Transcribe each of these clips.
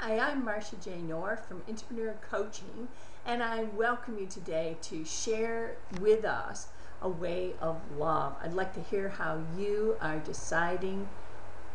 Hi, I'm Marcia J. North from Entrepreneur Coaching, and I welcome you today to share with us a way of love. I'd like to hear how you are deciding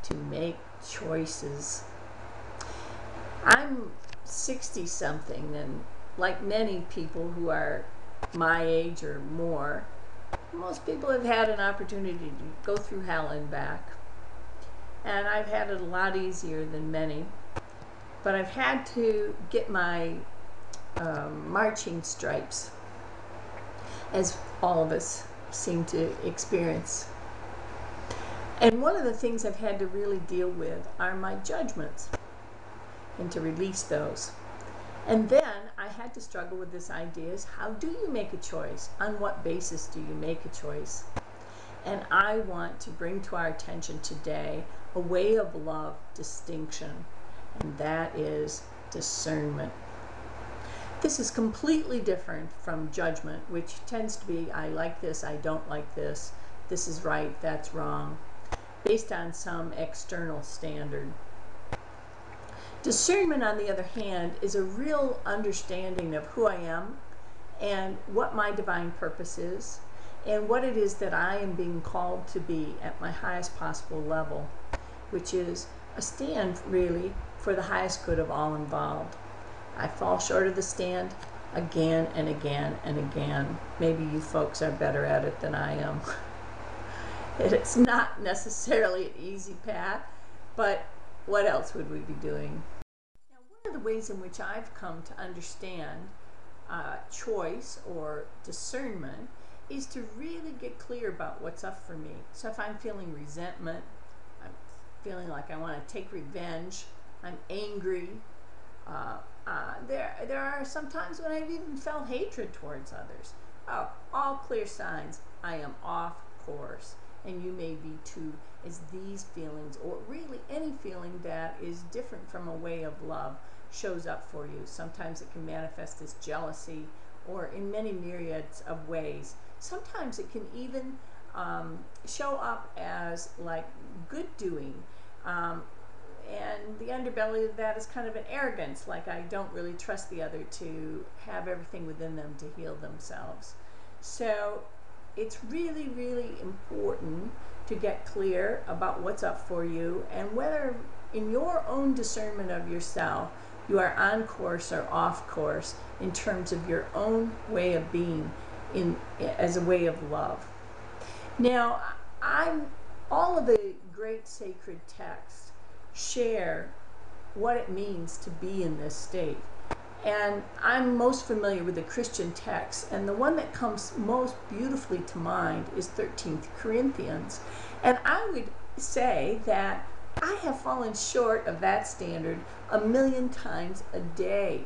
to make choices. I'm 60-something, and like many people who are my age or more, most people have had an opportunity to go through hell and back. And I've had it a lot easier than many. But I've had to get my marching stripes, as all of us seem to experience. And one of the things I've had to really deal with are my judgments, and to release those. And then I had to struggle with this idea is, how do you make a choice? On what basis do you make a choice? And I want to bring to our attention today a way of love distinction. And that is discernment. This is completely different from judgment, which tends to be, I like this, I don't like this, this is right, that's wrong, based on some external standard. Discernment, on the other hand, is a real understanding of who I am and what my divine purpose is and what it is that I am being called to be at my highest possible level, which is a stand, really, for the highest good of all involved. I fall short of the stand again and again and again. Maybe you folks are better at it than I am. It's not necessarily an easy path, but what else would we be doing? Now, one of the ways in which I've come to understand choice or discernment is to really get clear about what's up for me. So if I'm feeling resentment, I'm feeling like I want to take revenge, I'm angry, there are some times when I've even felt hatred towards others. Oh, all clear signs I am off course. And you may be too, as these feelings, or really any feeling that is different from a way of love, shows up for you. Sometimes it can manifest as jealousy, or in many myriads of ways. Sometimes it can even show up as like good doing. And the underbelly of that is kind of an arrogance, like I don't really trust the other to have everything within them to heal themselves. So it's really, really important to get clear about what's up for you and whether in your own discernment of yourself you are on course or off course in terms of your own way of being as a way of love. Now, all of the great sacred texts share what it means to be in this state. And I'm most familiar with the Christian text, and the one that comes most beautifully to mind is 13th Corinthians. And I would say that I have fallen short of that standard a million times a day.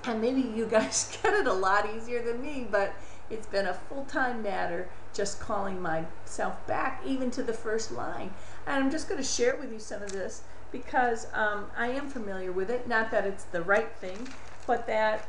And maybe you guys get it a lot easier than me, but it's been a full-time matter just calling myself back even to the first line. And I'm just going to share with you some of this because I am familiar with it. Not that it's the right thing, but that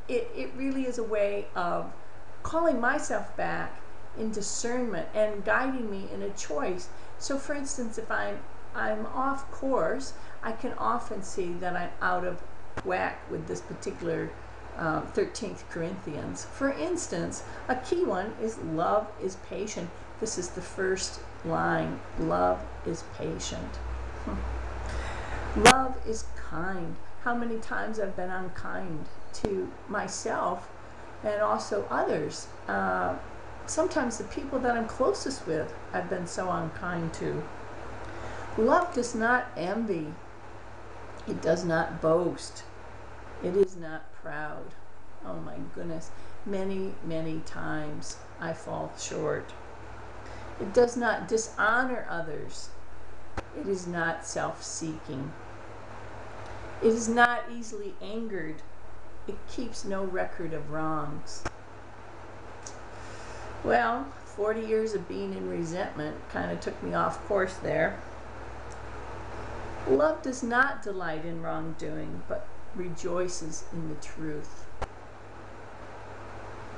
it really is a way of calling myself back in discernment and guiding me in a choice. So for instance, if I'm off course, I can often see that I'm out of whack with this particular 13th Corinthians. For instance, a key one is love is patient. This is the first line. Love is patient. Love is kind. How many times I've been unkind to myself and also others. Sometimes the people that I'm closest with I've been so unkind to. Love does not envy. It does not boast. It is not proud. Oh my goodness. Many, many times I fall short. It does not dishonor others. It is not self-seeking. It is not easily angered. It keeps no record of wrongs. Well, 40 years of being in resentment kind of took me off course there. Love does not delight in wrongdoing, but rejoices in the truth.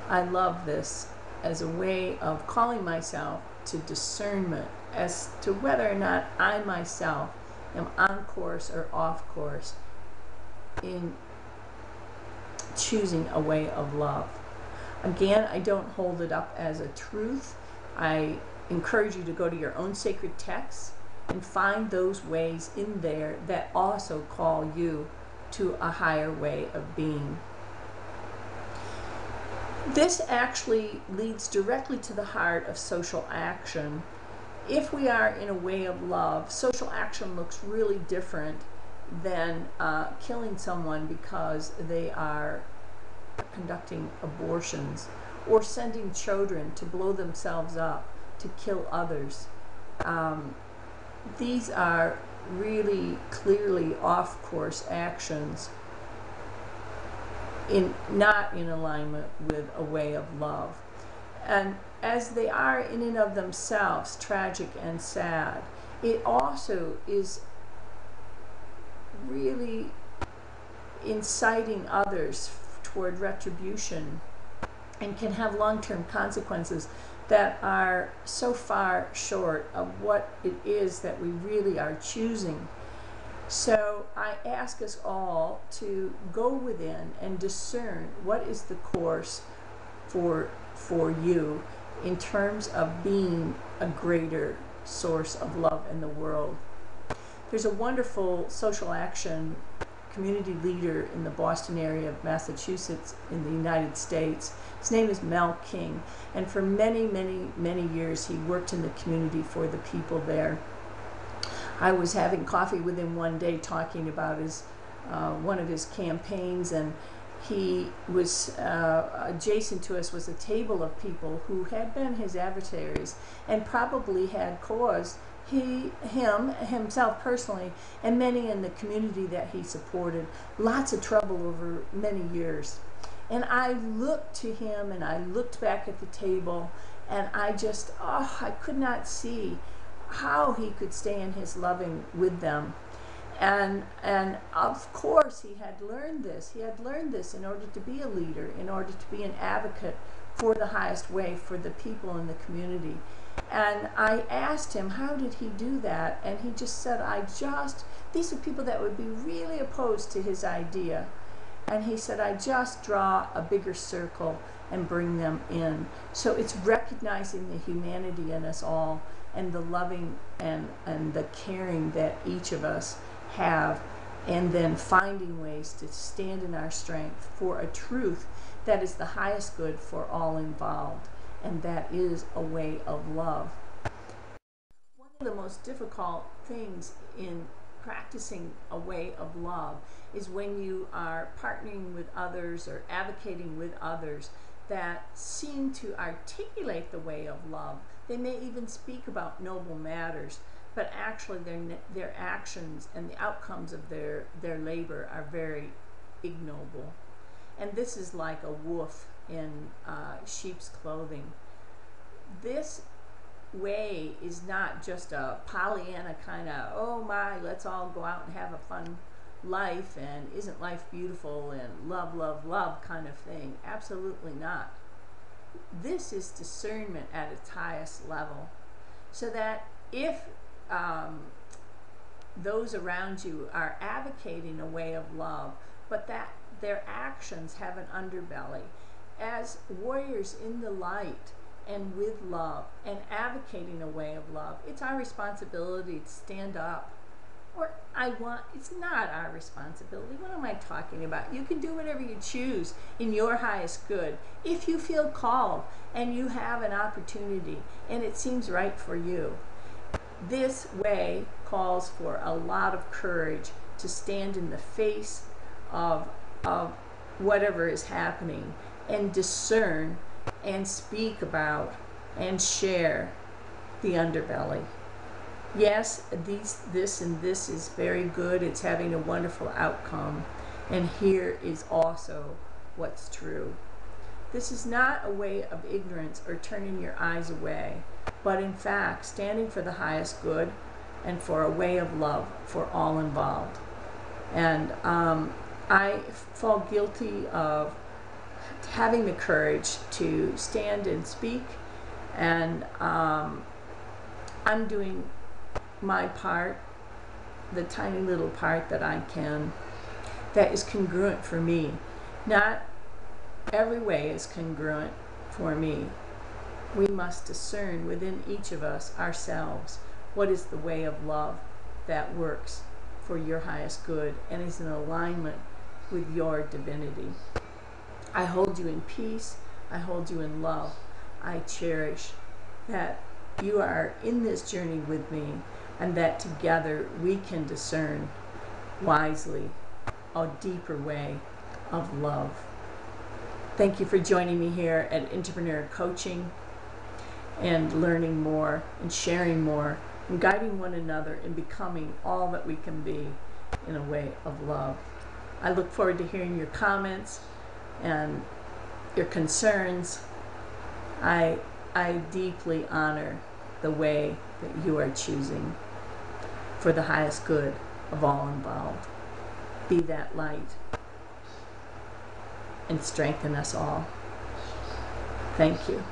I love this as a way of calling myself to discernment as to whether or not I myself am on course or off course in choosing a way of love. Again, I don't hold it up as a truth. I encourage you to go to your own sacred texts and find those ways in there that also call you to a higher way of being. This actually leads directly to the heart of social action. If we are in a way of love, social action looks really different than killing someone because they are conducting abortions, or sending children to blow themselves up to kill others. These are really clearly off-course actions, not in alignment with a way of love. And as they are in and of themselves tragic and sad, it also is really inciting others toward retribution and can have long-term consequences that are so far short of what it is that we really are choosing. So I ask us all to go within and discern what is the course for you in terms of being a greater source of love in the world. There's a wonderful social action community leader in the Boston area of Massachusetts in the United States. His name is Mel King, and for many, many, many years he worked in the community for the people there. I was having coffee with him one day talking about his one of his campaigns, and he was adjacent to us was a table of people who had been his adversaries and probably had caused himself personally, and many in the community that he supported, lots of trouble over many years. And I looked to him and I looked back at the table, and I just, I could not see how he could stay in his loving with them. And of course he had learned this. He had learned this in order to be a leader, in order to be an advocate for the highest way for the people in the community. And I asked him, how did he do that? And he just said, these are people that would be really opposed to his idea. And he said, I just draw a bigger circle and bring them in. So it's recognizing the humanity in us all, and the loving and the caring that each of us have, and then finding ways to stand in our strength for a truth that is the highest good for all involved, and that is a way of love. One of the most difficult things in practicing a way of love is when you are partnering with others or advocating with others that seem to articulate the way of love. They may even speak about noble matters, but actually their actions and the outcomes of their labor are very ignoble. And this is like a wolf in sheep's clothing. This way is not just a Pollyanna kind of, oh my, let's all go out and have a fun life, and isn't life beautiful, and love, love, love kind of thing. Absolutely not. This is discernment at its highest level, so that if those around you are advocating a way of love, but that their actions have an underbelly, as warriors in the light and with love and advocating a way of love, it's our responsibility to stand up. Or it's not our responsibility. What am I talking about? You can do whatever you choose in your highest good. If you feel called and you have an opportunity and it seems right for you. This way calls for a lot of courage to stand in the face of whatever is happening and discern and speak about and share the underbelly. Yes, this and this is very good. It's having a wonderful outcome. And here is also what's true. This is not a way of ignorance or turning your eyes away, but in fact standing for the highest good and for a way of love for all involved. And I fall guilty of having the courage to stand and speak, and I'm doing my part the tiny little part that I can that is congruent for me. Not every way is congruent for me. We must discern within each of us ourselves what is the way of love that works for your highest good and is in alignment with your divinity. I hold you in peace. I hold you in love. I cherish that you are in this journey with me, and that together we can discern wisely a deeper way of love. Thank you for joining me here at Entrepreneur Coaching and learning more and sharing more and guiding one another in becoming all that we can be in a way of love. I look forward to hearing your comments and your concerns. I deeply honor the way that you are choosing for the highest good of all involved. Be that light and strengthen us all. Thank you.